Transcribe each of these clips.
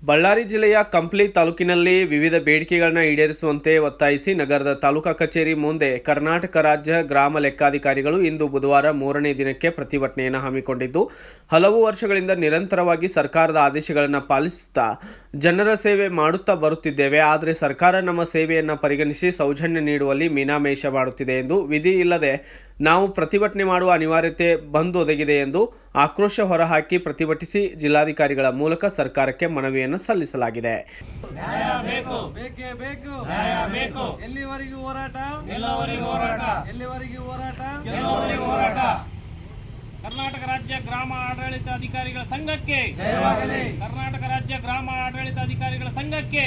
ಬಳ್ಳಾರಿ ಜಿಲ್ಲೆಯ ಕಂಪ್ಲಿ ತಾಲೂಕಿನಲ್ಲಿ ವಿವಿಧ ಬೇಡಿಕೆಗಳನ್ನು ಈಡೇರಿಸುವಂತೆ ಒತ್ತಾಯಿಸಿ ನಗರದ ತಾಲೂಕಾ ಕಚೇರಿ ಮುಂದೆ ಕರ್ನಾಟಕ ರಾಜ್ಯ ಗ್ರಾಮ ಲೆಕ್ಕಾಧಿಕಾರಿಗಳು ಇಂದು ಬುಧವಾರ 3ನೇ ದಿನಕ್ಕೆ ಪ್ರತಿಭಟನೆಯನ್ನು ಹಮ್ಮಿಕೊಂಡಿದ್ದು, ಹಲವು ವರ್ಷಗಳಿಂದ ನಿರಂತರವಾಗಿ ಸರ್ಕಾರದ ಆದೇಶಗಳನ್ನು ಪಾಲಿಸುತ್ತಾ ಜನರ ಸೇವೆ ಮಾಡುತ್ತಾ ಬರುತ್ತಿದ್ದೇವೆ. ಆದರೆ ಸರ್ಕಾರ ನಮ್ಮ ಸೇವೆಯನ್ನು ಪರಿಗಣಿಸಿ ಸೌಜನ್ಯ ನೀಡುವಲ್ಲಿ ಮೀನಾಮೇಷ ಮಾಡುತ್ತಿದೆ ಎಂದು ವಿಧಿ ಇಲ್ಲದೆ ನಾವು ಪ್ರತಿಭಟನೆ ಮಾಡುವ ಅನಿವಾರ್ಯತೆ ಬಂದೊದಗಿದೆ ಎಂದು ಆಕ್ರೋಶ ಹೊರಹಾಕಿ ಪ್ರತಿಭಟಿಸಿ ಜಿಲ್ಲಾಧಿಕಾರಿಗಳ ಮೂಲಕ ಸರ್ಕಾರಕ್ಕೆ ಮನವಿಯನ್ನು ಸಲ್ಲಿಸಲಾಗಿದೆ. ಎಲ್ಲಿವರೆಗೂ ಹೋರಾಟ? ಕರ್ನಾಟಕ ರಾಜ್ಯ ಗ್ರಾಮ ಆಡಳಿತ ಅಧಿಕಾರಿಗಳ ಸಂಘಕ್ಕೆ, ಕರ್ನಾಟಕ ರಾಜ್ಯ ಗ್ರಾಮ ಆಡಳಿತ ಅಧಿಕಾರಿಗಳ ಸಂಘಕ್ಕೆ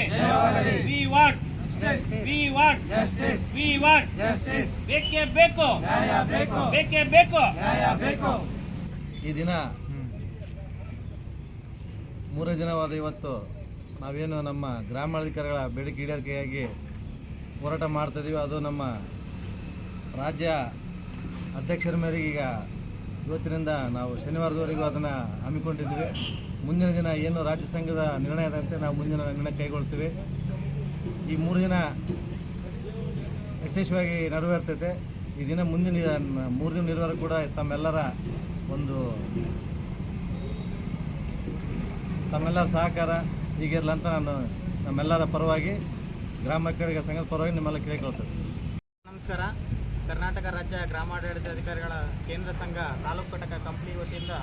ವಿ ವಾಂಟ್ ಬೇಕೇ ಬೇಕು, ಬೇಕೇ ಬೇಕು. ಈ ದಿನ 3 ದಿನವಾದ ಇವತ್ತು ನಾವೇನು ನಮ್ಮ ಗ್ರಾಮಾಧಿಕಾರಿಗಳ ಬೇಡಿಕೆ ಈಡೇರಿಕೆಯಾಗಿ ಹೋರಾಟ ಮಾಡ್ತಾ ಇದೀವಿ. ಅದು ನಮ್ಮ ರಾಜ್ಯ ಅಧ್ಯಕ್ಷರ ಮೇರೆಗೆ ಈಗ ಇವತ್ತಿನಿಂದ ನಾವು ಶನಿವಾರದವರೆಗೂ ಅದನ್ನು ಹಮ್ಮಿಕೊಂಡಿದ್ದೀವಿ. ಮುಂದಿನ ದಿನ ಏನು ರಾಜ್ಯ ಸಂಘದ ನಿರ್ಣಯದಂತೆ ನಾವು ಮುಂದಿನ ನಿರ್ಣಯ ಕೈಗೊಳ್ತೀವಿ. ಈ 3 ದಿನ ಯಶಸ್ವಿಯಾಗಿ ನೆರವೇರ್ತೈತೆ. ಈ ದಿನ ಮುಂದಿನ 3 ದಿನ ನಿರ್ವಹಣೆ ಕೂಡ ತಮ್ಮೆಲ್ಲರ ಸಹಕಾರ ಹೀಗಿರಲ್ಲ ಅಂತ ನಾನು ನಮ್ಮೆಲ್ಲರ ಪರವಾಗಿ ಗ್ರಾಮ ಕಡೆಗೆ ಸಂಘದ ಪರವಾಗಿ ನಿಮ್ಮೆಲ್ಲ ಕೇಳಿಕೊಳ್ತೇವೆ. ನಮಸ್ಕಾರ. ಕರ್ನಾಟಕ ರಾಜ್ಯ ಗ್ರಾಮಾಡಳಿತಾಧಿಕಾರಿಗಳ ಕೇಂದ್ರ ಸಂಘ ತಾಲೂಕು ಘಟಕ ಕಂಪ್ಲಿ ವತಿಯಿಂದ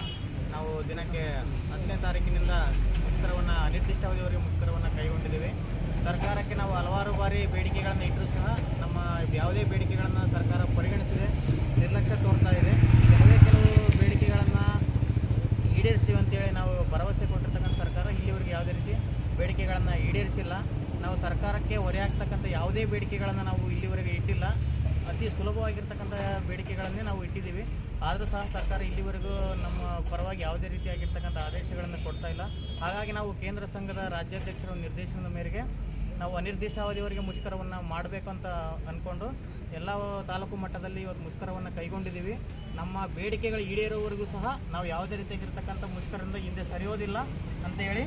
ನಾವು ದಿನಕ್ಕೆ 10ನೇ ತಾರೀಕಿನಿಂದ ಮುಷ್ಕರವನ್ನು ಅನಿರ್ದಿಷ್ಟಾವಧಿಯವರೆಗೆ ಮುಷ್ಕರವನ್ನು ಕೈಗೊಂಡಿದ್ದೇವೆ. ಸರ್ಕಾರಕ್ಕೆ ನಾವು ಹಲವಾರು ಬಾರಿ ಬೇಡಿಕೆಗಳನ್ನು ಇಟ್ಟರೂ ಸಹ ನಮ್ಮ ಯಾವುದೇ ಬೇಡಿಕೆಗಳನ್ನು ಸರ್ಕಾರ ಪರಿಗಣಿಸಿದೆ, ನಿರ್ಲಕ್ಷ್ಯ ತೋರ್ತಾ ಇದೆ. ಕೆಲವು ಬೇಡಿಕೆಗಳನ್ನು ಈಡೇರಿಸ್ತೀವಿ ಅಂತೇಳಿ ನಾವು ಭರವಸೆ ಕೊಟ್ಟಿರ್ತಕ್ಕಂಥ ಸರ್ಕಾರ ಇಲ್ಲಿವರೆಗೆ ಯಾವುದೇ ರೀತಿ ಬೇಡಿಕೆಗಳನ್ನು ಈಡೇರಿಸಿಲ್ಲ. ನಾವು ಸರ್ಕಾರಕ್ಕೆ ಹೊರೆಯಾಗ್ತಕ್ಕಂಥ ಯಾವುದೇ ಬೇಡಿಕೆಗಳನ್ನು ನಾವು ಇಲ್ಲಿವರೆಗೆ ಇಟ್ಟಿಲ್ಲ. ಅತಿ ಸುಲಭವಾಗಿರ್ತಕ್ಕಂಥ ಬೇಡಿಕೆಗಳನ್ನೇ ನಾವು ಇಟ್ಟಿದ್ದೀವಿ. ಆದರೂ ಸಹ ಸರ್ಕಾರ ಇಲ್ಲಿವರೆಗೂ ನಮ್ಮ ಪರವಾಗಿ ಯಾವುದೇ ರೀತಿಯಾಗಿರ್ತಕ್ಕಂಥ ಆದೇಶಗಳನ್ನು ಕೊಡ್ತಾ ಇಲ್ಲ. ಹಾಗಾಗಿ ನಾವು ಕೇಂದ್ರ ಸಂಘದ ರಾಜ್ಯಾಧ್ಯಕ್ಷರ ನಿರ್ದೇಶನದ ಮೇರೆಗೆ ನಾವು ಅನಿರ್ದಿಷ್ಟಾವಧಿಯವರೆಗೆ ಮುಷ್ಕರವನ್ನು ಮಾಡಬೇಕು ಅಂತ ಅಂದ್ಕೊಂಡು ಎಲ್ಲ ತಾಲೂಕು ಮಟ್ಟದಲ್ಲಿ ಇವತ್ತು ಮುಷ್ಕರವನ್ನು ಕೈಗೊಂಡಿದ್ದೀವಿ. ನಮ್ಮ ಬೇಡಿಕೆಗಳು ಈಡೇರೋವರೆಗೂ ಸಹ ನಾವು ಯಾವುದೇ ರೀತಿಯಾಗಿರ್ತಕ್ಕಂಥ ಮುಷ್ಕರದಿಂದ ಹಿಂದೆ ಸರಿಯೋದಿಲ್ಲ ಅಂತ ಹೇಳಿ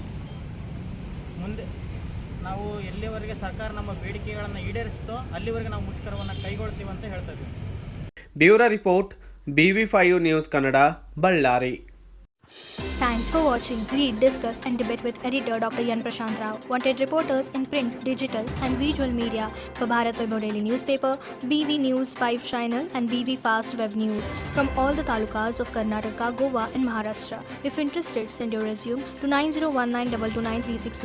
ಮುಂದೆ ನಾವು ಎಲ್ಲಿವರೆಗೆ ಸರ್ಕಾರ ನಮ್ಮ ಬೇಡಿಕೆಗಳನ್ನು ಈಡೇರಿಸುತ್ತೋ ಅಲ್ಲಿವರೆಗೆ ನಾವು ಮುಷ್ಕರವನ್ನು ಕೈಗೊಳ್ತೀವಿ ಅಂತ ಹೇಳ್ತಾ ಇದ್ದೀವಿ. Bureau report BV5 news Kannada, Ballari. Thanks for watching. Read, discuss and debate with editor Dr. Yan Prashant Rao. Wanted reporters in print, digital and visual media for Bharat Vaibhav Daily Newspaper, BV News 5 Channel and BV Fast Web News from all the talukas of Karnataka, Goa and Maharashtra. If interested, send your resume to 9019229369.